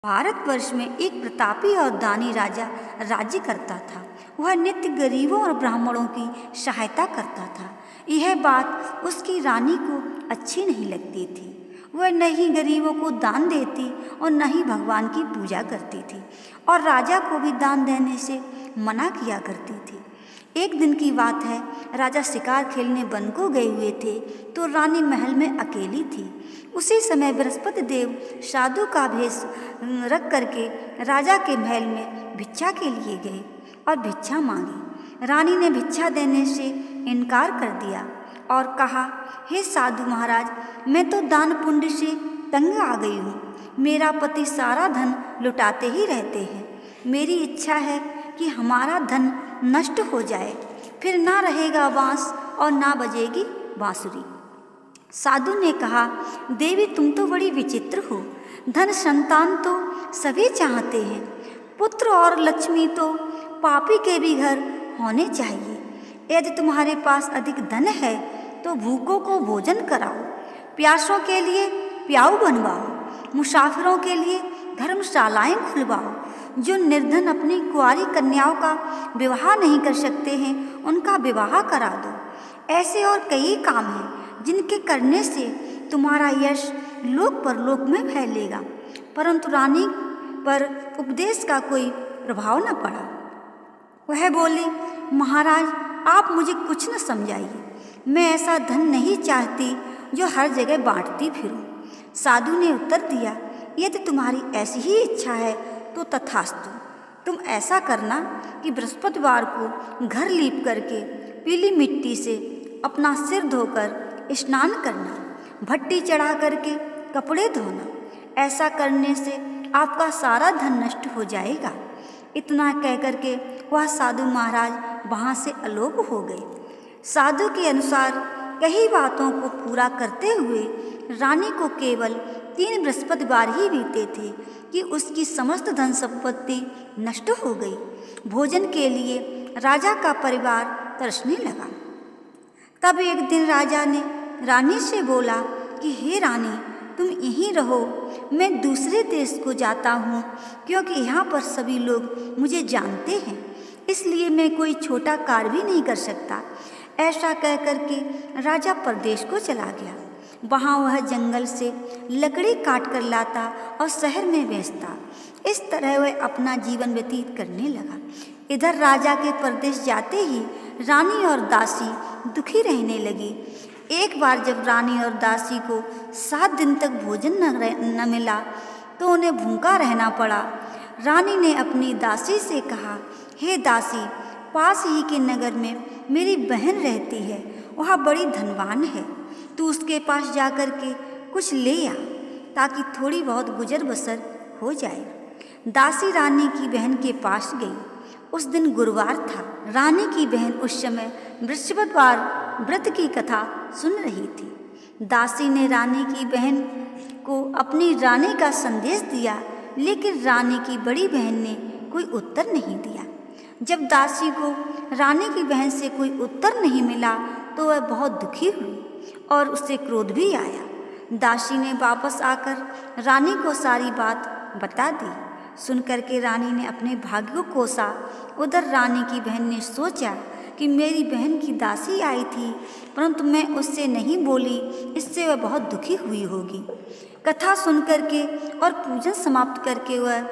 भारतवर्ष में एक प्रतापी और दानी राजा राज्य करता था। वह नित्य गरीबों और ब्राह्मणों की सहायता करता था। यह बात उसकी रानी को अच्छी नहीं लगती थी। वह न ही गरीबों को दान देती और न ही भगवान की पूजा करती थी और राजा को भी दान देने से मना किया करती थी। एक दिन की बात है, राजा शिकार खेलने वन को गए हुए थे तो रानी महल में अकेली थी। उसी समय बृहस्पति देव साधु का भेष रख करके राजा के महल में भिक्षा के लिए गए और भिक्षा मांगी। रानी ने भिक्षा देने से इनकार कर दिया और कहा, हे साधु महाराज, मैं तो दान पुण्य से तंग आ गई हूँ। मेरा पति सारा धन लुटाते ही रहते हैं। मेरी इच्छा है कि हमारा धन नष्ट हो जाए, फिर ना रहेगा बांस और ना बजेगी बांसुरी। साधु ने कहा, देवी तुम तो बड़ी विचित्र हो। धन संतान तो सभी चाहते हैं, पुत्र और लक्ष्मी तो पापी के भी घर होने चाहिए। यदि तुम्हारे पास अधिक धन है तो भूखों को भोजन कराओ, प्यासों के लिए प्याऊ बनवाओ, मुसाफिरों के लिए धर्मशालाएं खुलवाओ। जो निर्धन अपनी कुंवारी कन्याओं का विवाह नहीं कर सकते हैं, उनका विवाह करा दो। ऐसे और कई काम हैं जिनके करने से तुम्हारा यश लोक परलोक में फैलेगा। परंतु रानी पर उपदेश का कोई प्रभाव न पड़ा। वह बोली, महाराज आप मुझे कुछ न समझाइए। मैं ऐसा धन नहीं चाहती जो हर जगह बांटती फिरूं। साधु ने उत्तर दिया, यदि तुम्हारी ऐसी ही इच्छा है तो तथास्तु। तुम ऐसा करना कि बृहस्पतिवार को घर लीप करके पीली मिट्टी से अपना सिर धोकर स्नान करना, भट्टी चढ़ा करके कपड़े धोना। ऐसा करने से आपका सारा धन नष्ट हो जाएगा। इतना कह करके वह साधु महाराज वहाँ से अलोप हो गए। साधु के अनुसार कई बातों को पूरा करते हुए रानी को केवल 3 बृहस्पतिवार ही बीते थे कि उसकी समस्त धन संपत्ति नष्ट हो गई। भोजन के लिए राजा का परिवार तरसने लगा। तब एक दिन राजा ने रानी से बोला कि हे रानी, तुम यहीं रहो, मैं दूसरे देश को जाता हूँ, क्योंकि यहाँ पर सभी लोग मुझे जानते हैं, इसलिए मैं कोई छोटा कार्य भी नहीं कर सकता। ऐसा कह करके राजा परदेश को चला गया। वहाँ वह जंगल से लकड़ी काट कर लाता और शहर में बेचता। इस तरह वह अपना जीवन व्यतीत करने लगा। इधर राजा के परदेश जाते ही रानी और दासी दुखी रहने लगी। एक बार जब रानी और दासी को 7 दिन तक भोजन न मिला तो उन्हें भूखा रहना पड़ा। रानी ने अपनी दासी से कहा, हे दासी, पास ही के नगर में मेरी बहन रहती है, वह बड़ी धनवान है। तू उसके पास जाकर के कुछ ले आ ताकि थोड़ी बहुत गुजर बसर हो जाए। दासी रानी की बहन के पास गई। उस दिन गुरुवार था। रानी की बहन उस समय बृहस्पतिवार व्रत की कथा सुन रही थी। दासी ने रानी की बहन को अपनी रानी का संदेश दिया, लेकिन रानी की बड़ी बहन ने कोई उत्तर नहीं दिया। जब दासी को रानी की बहन से कोई उत्तर नहीं मिला तो वह बहुत दुखी हुई और उसे क्रोध भी आया। दासी ने वापस आकर रानी को सारी बात बता दी। सुन करके रानी ने अपने भाग्य को कोसा। उधर रानी की बहन ने सोचा कि मेरी बहन की दासी आई थी, परंतु मैं उससे नहीं बोली, इससे वह बहुत दुखी हुई होगी। कथा सुन करके और पूजन समाप्त करके वह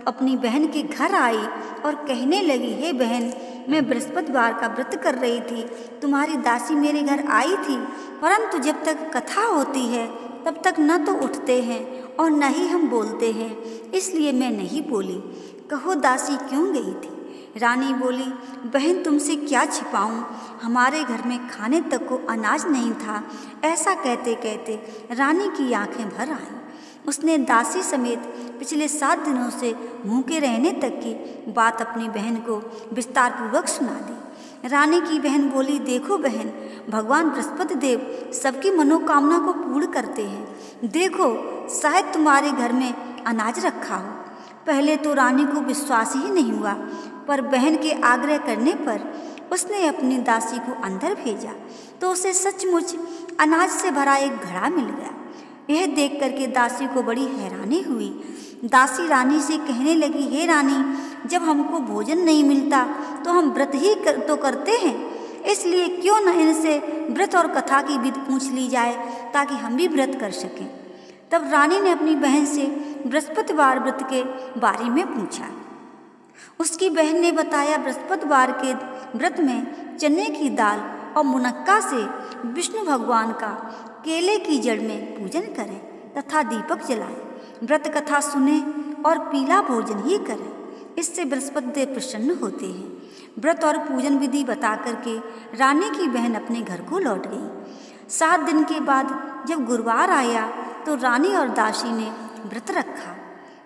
अपनी बहन के घर आई और कहने लगी, हे बहन, मैं बृहस्पतिवार का व्रत कर रही थी। तुम्हारी दासी मेरे घर आई थी, परंतु जब तक कथा होती है तब तक न तो उठते हैं और न ही हम बोलते हैं, इसलिए मैं नहीं बोली। कहो दासी क्यों गई थी? रानी बोली, बहन तुमसे क्या छिपाऊं, हमारे घर में खाने तक को अनाज नहीं था। ऐसा कहते कहते रानी की आंखें भर आईं। उसने दासी समेत पिछले 7 दिनों से भूखे रहने तक की बात अपनी बहन को विस्तार पूर्वक सुना दी। रानी की बहन बोली, देखो बहन, भगवान बृहस्पति देव सबकी मनोकामना को पूर्ण करते हैं। देखो, शायद तुम्हारे घर में अनाज रखा हो। पहले तो रानी को विश्वास ही नहीं हुआ, पर बहन के आग्रह करने पर उसने अपनी दासी को अंदर भेजा तो उसे सचमुच अनाज से भरा एक घड़ा मिल गया। यह देख करके दासी को बड़ी हैरानी हुई। दासी रानी से कहने लगी, हे रानी, जब हमको भोजन नहीं मिलता तो हम व्रत ही तो करते हैं, इसलिए क्यों न इनसे व्रत और कथा की विधि पूछ ली जाए ताकि हम भी व्रत कर सकें। तब रानी ने अपनी बहन से बृहस्पतिवार व्रत के बारे में पूछा। उसकी बहन ने बताया, बृहस्पतिवार के व्रत में चने की दाल और मुनक्का से विष्णु भगवान का केले की जड़ में पूजन करें तथा दीपक जलाएं, व्रत कथा सुने और पीला भोजन ही करें, इससे बृहस्पति देव प्रसन्न होते हैं। व्रत और पूजन विधि बता करके रानी की बहन अपने घर को लौट गई। 7 दिन के बाद जब गुरुवार आया तो रानी और दासी ने व्रत रखा।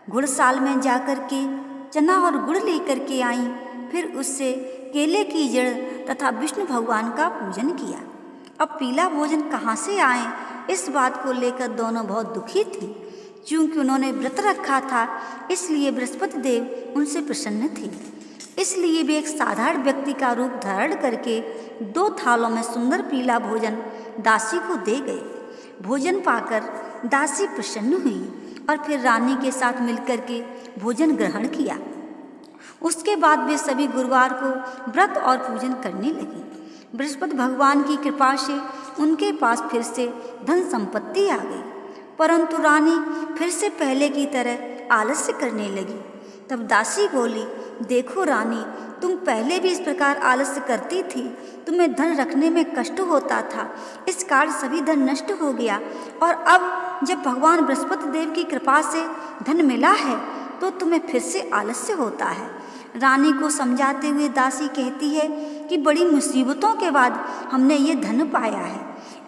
गुड़साल में जाकर के चना और गुड़ लेकर के आई, फिर उससे केले की जड़ तथा विष्णु भगवान का पूजन किया। अब पीला भोजन कहाँ से आए, इस बात को लेकर दोनों बहुत दुखी थी। क्योंकि उन्होंने व्रत रखा था, इसलिए बृहस्पति देव उनसे प्रसन्न थे। इसलिए वे एक साधारण व्यक्ति का रूप धारण करके 2 थालों में सुंदर पीला भोजन दासी को दे गए। भोजन पाकर दासी प्रसन्न हुई और फिर रानी के साथ मिलकर के भोजन ग्रहण किया। उसके बाद वे सभी गुरुवार को व्रत और पूजन करने लगी। बृहस्पति भगवान की कृपा से उनके पास फिर से धन संपत्ति आ गई, परंतु रानी फिर से पहले की तरह आलस्य करने लगी। तब दासी बोली, देखो रानी, तुम पहले भी इस प्रकार आलस्य करती थी, तुम्हें धन रखने में कष्ट होता था, इस कारण सभी धन नष्ट हो गया, और अब जब भगवान बृहस्पति देव की कृपा से धन मिला है तो तुम्हें फिर से आलस्य होता है। रानी को समझाते हुए दासी कहती है कि बड़ी मुसीबतों के बाद हमने ये धन पाया है,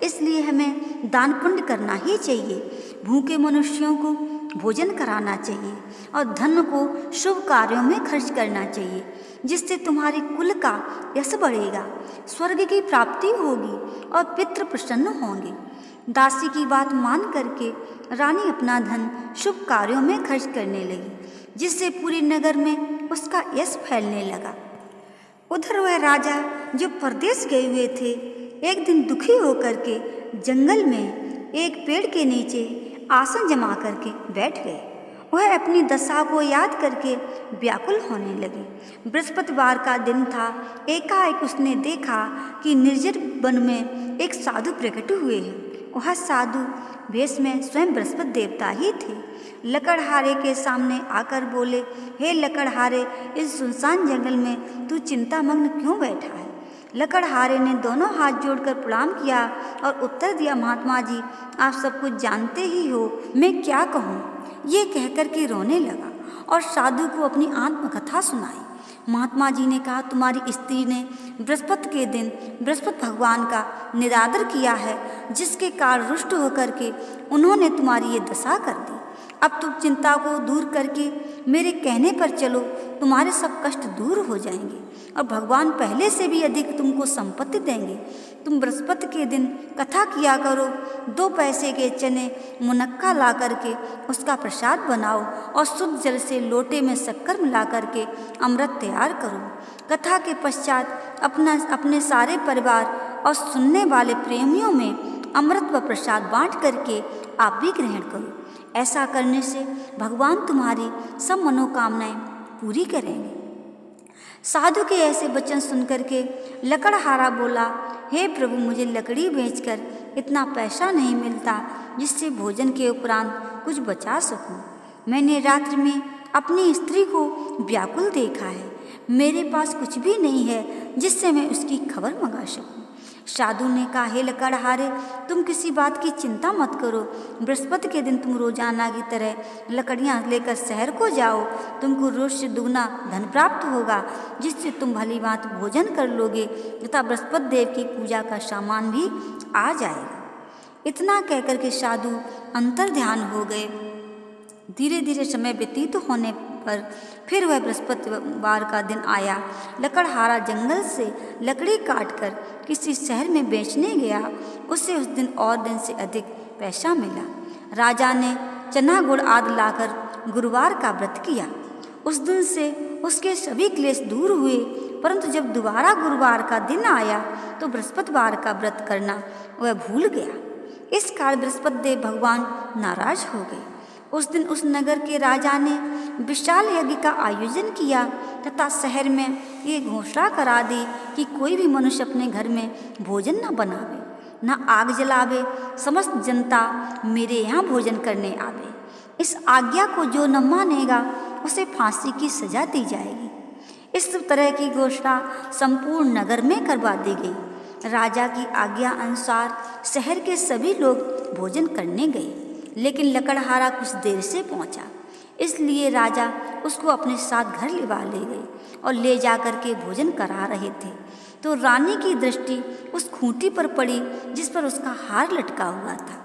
इसलिए हमें दान पुण्य करना ही चाहिए। भूखे मनुष्यों को भोजन कराना चाहिए और धन को शुभ कार्यों में खर्च करना चाहिए, जिससे तुम्हारी कुल का यश बढ़ेगा, स्वर्ग की प्राप्ति होगी और पितृ प्रसन्न होंगे। दासी की बात मान करके रानी अपना धन शुभ कार्यों में खर्च करने लगी, जिससे पूरे नगर में उसका यश फैलने लगा। उधर वह राजा जो परदेश गए हुए थे, एक दिन दुखी होकर के जंगल में एक पेड़ के नीचे आसन जमा करके बैठ गए। वह अपनी दशा को याद करके व्याकुल होने लगे। बृहस्पतिवार का दिन था। एकाएक उसने देखा कि निर्जन वन में एक साधु प्रकट हुए हैं। वह साधु वेश में स्वयं बृहस्पति देवता ही थे। लकड़हारे के सामने आकर बोले, हे लकड़हारे, इस सुनसान जंगल में तू चिंतामग्न क्यों बैठा है? लकड़हारे ने दोनों हाथ जोड़कर प्रणाम किया और उत्तर दिया, महात्मा जी, आप सब कुछ जानते ही हो, मैं क्या कहूँ? ये कहकर के रोने लगा और साधु को अपनी आत्मकथा सुनाई। महात्मा जी ने कहा, तुम्हारी स्त्री ने बृहस्पति के दिन बृहस्पति भगवान का निरादर किया है, जिसके कारण रुष्ट होकर के उन्होंने तुम्हारी ये दशा कर दी। अब तुम चिंता को दूर करके मेरे कहने पर चलो, तुम्हारे सब कष्ट दूर हो जाएंगे और भगवान पहले से भी अधिक तुमको संपत्ति देंगे। तुम बृहस्पति के दिन कथा किया करो, 2 पैसे के चने मुनक्का ला करके उसका प्रसाद बनाओ और शुद्ध जल से लोटे में शक्कर मिला करके अमृत तैयार करो। कथा के पश्चात अपने सारे परिवार और सुनने वाले प्रेमियों में अमृत व प्रसाद बांट करके आप भी ग्रहण करो। ऐसा करने से भगवान तुम्हारी सब मनोकामनाएं पूरी करेंगे। साधु के ऐसे वचन सुनकर के लकड़हारा बोला, हे प्रभु, मुझे लकड़ी बेचकर इतना पैसा नहीं मिलता जिससे भोजन के उपरांत कुछ बचा सकूं। मैंने रात्रि में अपनी स्त्री को व्याकुल देखा है, मेरे पास कुछ भी नहीं है जिससे मैं उसकी खबर मंगा सकूं। साधु ने कहा, हे लकड़हारे, तुम किसी बात की चिंता मत करो। बृहस्पति के दिन तुम रोजाना की तरह लकड़ियां लेकर शहर को जाओ, तुमको रोज से दुगना धन प्राप्त होगा, जिससे तुम भली बात भोजन कर लोगे तथा बृहस्पति देव की पूजा का सामान भी आ जाएगा। इतना कहकर के साधु अंतर ध्यान हो गए। धीरे धीरे समय व्यतीत होने पर फिर वह बृहस्पतिवार का दिन आया। लकड़हारा जंगल से लकड़ी काटकर किसी शहर में बेचने गया। उसे उस दिन और दिन से अधिक पैसा मिला। राजा ने चना गुड़ आदि लाकर गुरुवार का व्रत किया। उस दिन से उसके सभी क्लेश दूर हुए, परंतु जब दोबारा गुरुवार का दिन आया तो बृहस्पतिवार का व्रत करना वह भूल गया। इस कारण बृहस्पति देव भगवान नाराज हो गए। उस दिन उस नगर के राजा ने विशाल यज्ञ का आयोजन किया तथा शहर में ये घोषणा करा दी कि कोई भी मनुष्य अपने घर में भोजन न बनावे, न आग जलावे, समस्त जनता मेरे यहाँ भोजन करने आवे। इस आज्ञा को जो न मानेगा उसे फांसी की सजा दी जाएगी। इस तरह की घोषणा संपूर्ण नगर में करवा दी गई। राजा की आज्ञा अनुसार शहर के सभी लोग भोजन करने गए, लेकिन लकड़हारा कुछ देर से पहुंचा, इसलिए राजा उसको अपने साथ घर ले गए और ले जाकर के भोजन करा रहे थे तो रानी की दृष्टि उस खूंटी पर पड़ी जिस पर उसका हार लटका हुआ था।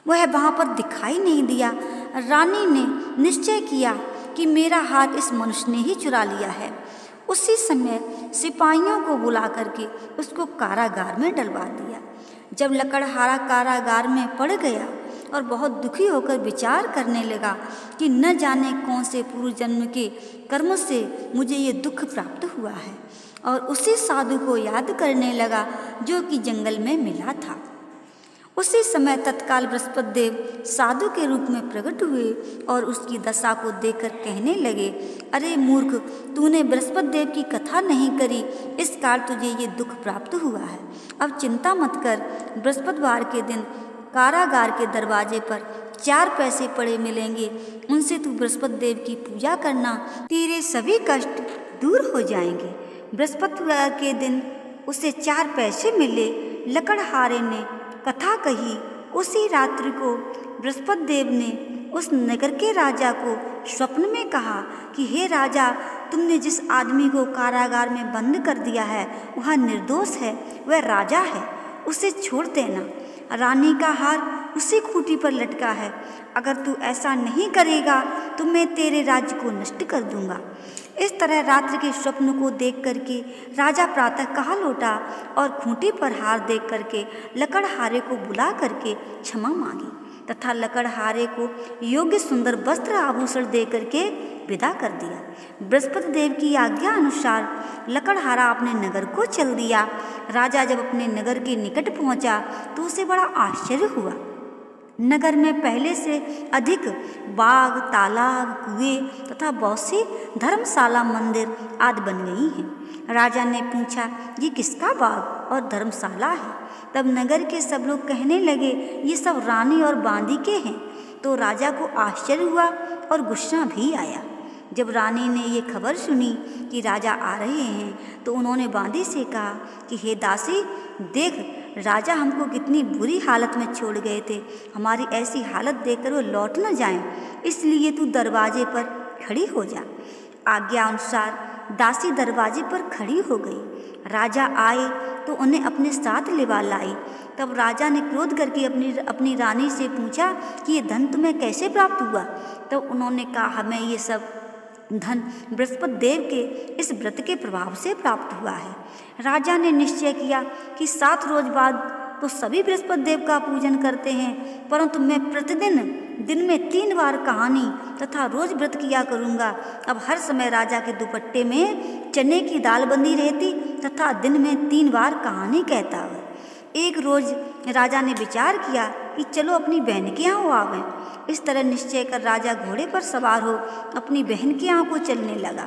वह वहाँ पर दिखाई नहीं दिया। रानी ने निश्चय किया कि मेरा हार इस मनुष्य ने ही चुरा लिया है। उसी समय सिपाहियों को बुला करके उसको कारागार में डलवा दिया। जब लकड़हारा कारागार में पड़ गया और बहुत दुखी होकर विचार करने लगा कि न जाने कौन से पूर्व जन्म के कर्म से मुझे ये दुख प्राप्त हुआ है, और उसी साधु को याद करने लगा जो कि जंगल में मिला था। उसी समय तत्काल बृहस्पति देव साधु के रूप में प्रकट हुए और उसकी दशा को देखकर कहने लगे, अरे मूर्ख, तूने बृहस्पति देव की कथा नहीं करी, इस कारण तुझे ये दुख प्राप्त हुआ है। अब चिंता मत कर, बृहस्पतिवार के दिन कारागार के दरवाजे पर 4 पैसे पड़े मिलेंगे, उनसे तू बृहस्पति देव की पूजा करना, तेरे सभी कष्ट दूर हो जाएंगे। बृहस्पतिवार के दिन उसे 4 पैसे मिले। लकड़हारे ने कथा कही। उसी रात्रि को बृहस्पति देव ने उस नगर के राजा को स्वप्न में कहा कि हे राजा, तुमने जिस आदमी को कारागार में बंद कर दिया है वह निर्दोष है, वह राजा है, उसे छोड़ देना। रानी का हार उसी खूंटी पर लटका है, अगर तू ऐसा नहीं करेगा तो मैं तेरे राज्य को नष्ट कर दूंगा। इस तरह रात्रि के स्वप्न को देख करके राजा प्रातः काल लौटा और खूंटी पर हार देख करके लकड़हारे को बुला करके क्षमा मांगी तथा लकड़हारे को योग्य सुंदर वस्त्र आभूषण दे करके विदा कर दिया। बृहस्पति देव की आज्ञा अनुसार लकड़हारा अपने नगर को चल दिया। राजा जब अपने नगर के निकट पहुंचा तो उसे बड़ा आश्चर्य हुआ। नगर में पहले से अधिक बाग, तालाब, कुएं तथा बहुत सी धर्मशाला, मंदिर आदि बन गई हैं। राजा ने पूछा, ये किसका बाग और धर्मशाला है? तब नगर के सब लोग कहने लगे, ये सब रानी और बांदी के हैं। तो राजा को आश्चर्य हुआ और गुस्सा भी आया। जब रानी ने ये खबर सुनी कि राजा आ रहे हैं तो उन्होंने बांदी से कहा कि हे दासी, देख, राजा हमको कितनी बुरी हालत में छोड़ गए थे, हमारी ऐसी हालत देखकर वो लौट न जाएं, इसलिए तू दरवाजे पर खड़ी हो जा। आज्ञा अनुसार दासी दरवाजे पर खड़ी हो गई। राजा आए तो उन्हें अपने साथ लिवा लाई। तब राजा ने क्रोध करके अपनी रानी से पूछा कि ये धन तुम्हें कैसे प्राप्त हुआ? तब उन्होंने कहा, हमें ये सब धन बृहस्पति देव के इस व्रत के प्रभाव से प्राप्त हुआ है। राजा ने निश्चय किया कि 7 रोज बाद तो सभी बृहस्पति देव का पूजन करते हैं, परंतु मैं प्रतिदिन दिन में 3 बार कहानी तथा रोज व्रत किया करूँगा। अब हर समय राजा के दुपट्टे में चने की दाल बंधी रहती तथा दिन में 3 बार कहानी कहता हुआ। एक रोज राजा ने विचार किया कि चलो अपनी बहन के यहाँ आवें। इस तरह निश्चय कर राजा घोड़े पर सवार हो अपनी बहन के यहाँ को चलने लगा।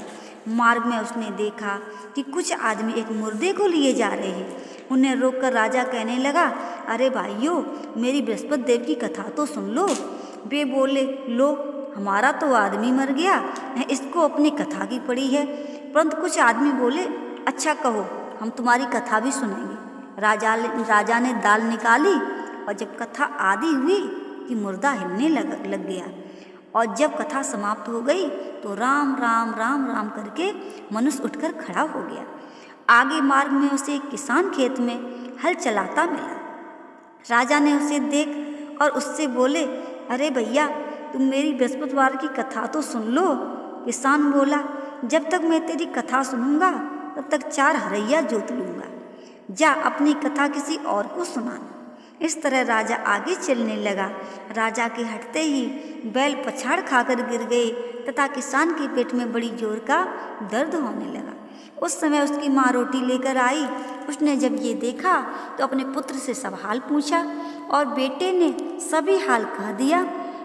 मार्ग में उसने देखा कि कुछ आदमी एक मुर्दे को लिए जा रहे हैं। उन्हें रोककर राजा कहने लगा, अरे भाइयों, मेरी बृहस्पति देव की कथा तो सुन लो। वे बोले, लो, हमारा तो आदमी मर गया है, इसको अपनी कथा की पड़ी है। परंतु कुछ आदमी बोले, अच्छा कहो, हम तुम्हारी कथा भी सुनेंगे। राजा ने दाल निकाली और जब कथा आदि हुई कि मुर्दा हिलने लग गया, और जब कथा समाप्त हो गई तो राम राम राम राम करके मनुष्य उठकर खड़ा हो गया। आगे मार्ग में उसे एक किसान खेत में हल चलाता मिला। राजा ने उसे देख और उससे बोले, अरे भैया, तुम मेरी बृहस्पतिवार की कथा तो सुन लो। किसान बोला, जब तक मैं तेरी कथा सुनूंगा तब तक 4 हरैया जोत लूँगा। जा अपनी कथा किसी और को सुनाना। इस तरह राजा आगे चलने लगा। राजा के हटते ही बैल पछाड़ खाकर गिर गए तथा किसान के पेट में बड़ी जोर का दर्द होने लगा। उस समय उसकी माँ रोटी लेकर आई। उसने जब ये देखा तो अपने पुत्र से सब हाल पूछा और बेटे ने सभी हाल कह दिया।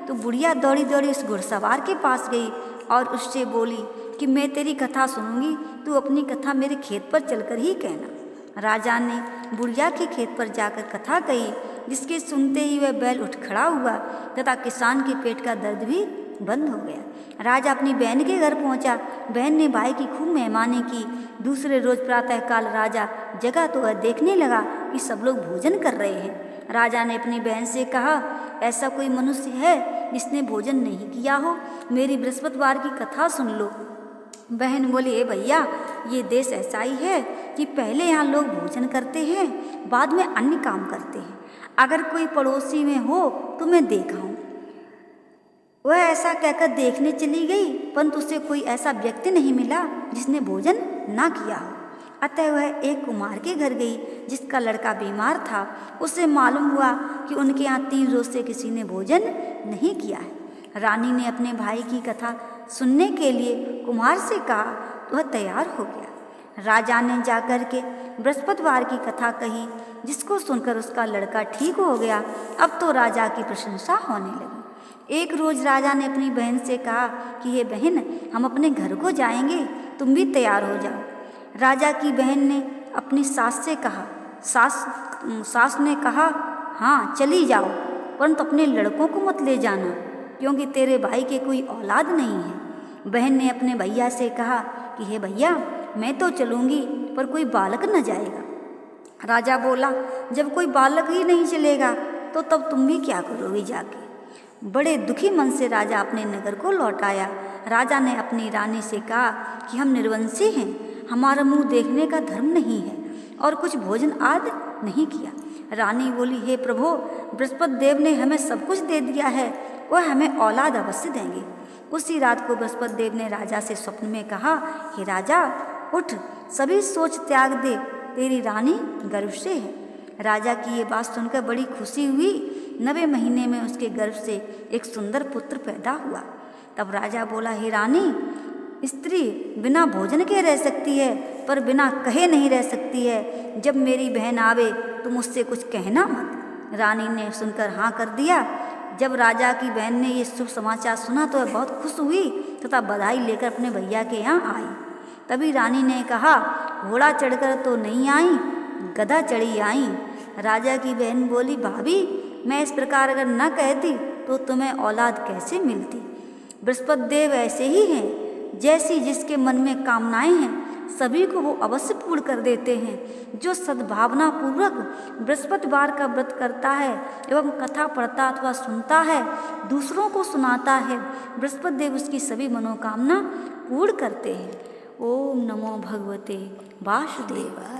तो बुढ़िया दौड़ी दौड़ी उस घुड़सवार के पास गई और उससे बोली कि मैं तेरी कथा सुनूंगी, तू अपनी कथा मेरे खेत पर चलकर ही कहना। राजा ने बुढ़िया के खेत पर जाकर कथा कही, जिसके सुनते ही वह बैल उठ खड़ा हुआ तथा किसान के पेट का दर्द भी बंद हो गया। राजा अपनी बहन के घर पहुंचा। बहन ने भाई की खूब मेहमानी की। दूसरे रोज प्रातःकाल राजा जगा तो वह देखने लगा कि सब लोग भोजन कर रहे हैं। राजा ने अपनी बहन से कहा, ऐसा कोई मनुष्य है जिसने भोजन नहीं किया हो? मेरी बृहस्पतिवार की कथा सुन लो। बहन बोली, ए भैया, ये देश ऐसा ही है कि पहले यहाँ लोग भोजन करते हैं, बाद में अन्य काम करते हैं। अगर कोई पड़ोसी में हो तो मैं देखा हूँ। वह ऐसा कहकर देखने चली गई, परंतु उसे कोई ऐसा व्यक्ति नहीं मिला जिसने भोजन ना किया हो। अतः वह एक कुम्हार के घर गई जिसका लड़का बीमार था। उसे मालूम हुआ कि उनके यहाँ 3 रोज से किसी ने भोजन नहीं किया है। रानी ने अपने भाई की कथा सुनने के लिए कुम्हार से कहा, तो वह तैयार हो गया। राजा ने जाकर के बृहस्पतिवार की कथा कही, जिसको सुनकर उसका लड़का ठीक हो गया। अब तो राजा की प्रशंसा होने लगी। एक रोज राजा ने अपनी बहन से कहा कि हे बहन, हम अपने घर को जाएंगे, तुम भी तैयार हो जाओ। राजा की बहन ने अपनी सास से कहा। सास ने कहा, हाँ चली जाओ, परंतु अपने लड़कों को मत ले जाना, क्योंकि तेरे भाई के कोई औलाद नहीं है। बहन ने अपने भैया से कहा कि हे भैया, मैं तो चलूँगी, पर कोई बालक न जाएगा। राजा बोला, जब कोई बालक ही नहीं चलेगा तो तब तुम भी क्या करोगी जाके? बड़े दुखी मन से राजा अपने नगर को लौट आया। राजा ने अपनी रानी से कहा कि हम निर्वंशी हैं, हमारा मुंह देखने का धर्म नहीं है और कुछ भोजन आदि नहीं किया। रानी बोली, हे प्रभु, बृहस्पति देव ने हमें सब कुछ दे दिया है, वह हमें औलाद अवश्य देंगे। उसी रात को बृहस्पति देव ने राजा से स्वप्न में कहा, हे राजा, उठ, सभी सोच त्याग दे, तेरी रानी गर्भ से है। राजा की ये बात सुनकर बड़ी खुशी हुई। 9वें महीने में उसके गर्भ से एक सुंदर पुत्र पैदा हुआ। तब राजा बोला, हे रानी, स्त्री बिना भोजन के रह सकती है, पर बिना कहे नहीं रह सकती है। जब मेरी बहन आवे तुम उससे कुछ कहना मत। रानी ने सुनकर हाँ कर दिया। जब राजा की बहन ने ये शुभ समाचार सुना तो वह बहुत खुश हुई तथा बधाई लेकर अपने भैया के यहाँ आई। तभी रानी ने कहा, घोड़ा चढ़कर तो नहीं आई, गधा चढ़ी आई। राजा की बहन बोली, भाभी, मैं इस प्रकार अगर न कहती तो तुम्हें औलाद कैसे मिलती? बृहस्पति देव ऐसे ही हैं, जैसी जिसके मन में कामनाएं हैं सभी को वो अवश्य पूर्ण कर देते हैं। जो सद्भावना पूर्वक बृहस्पतिवार का व्रत करता है एवं कथा पढ़ता अथवा सुनता है, दूसरों को सुनाता है, बृहस्पति देव उसकी सभी मनोकामना पूर्ण करते हैं। ओम नमो भगवते वासुदेवाय।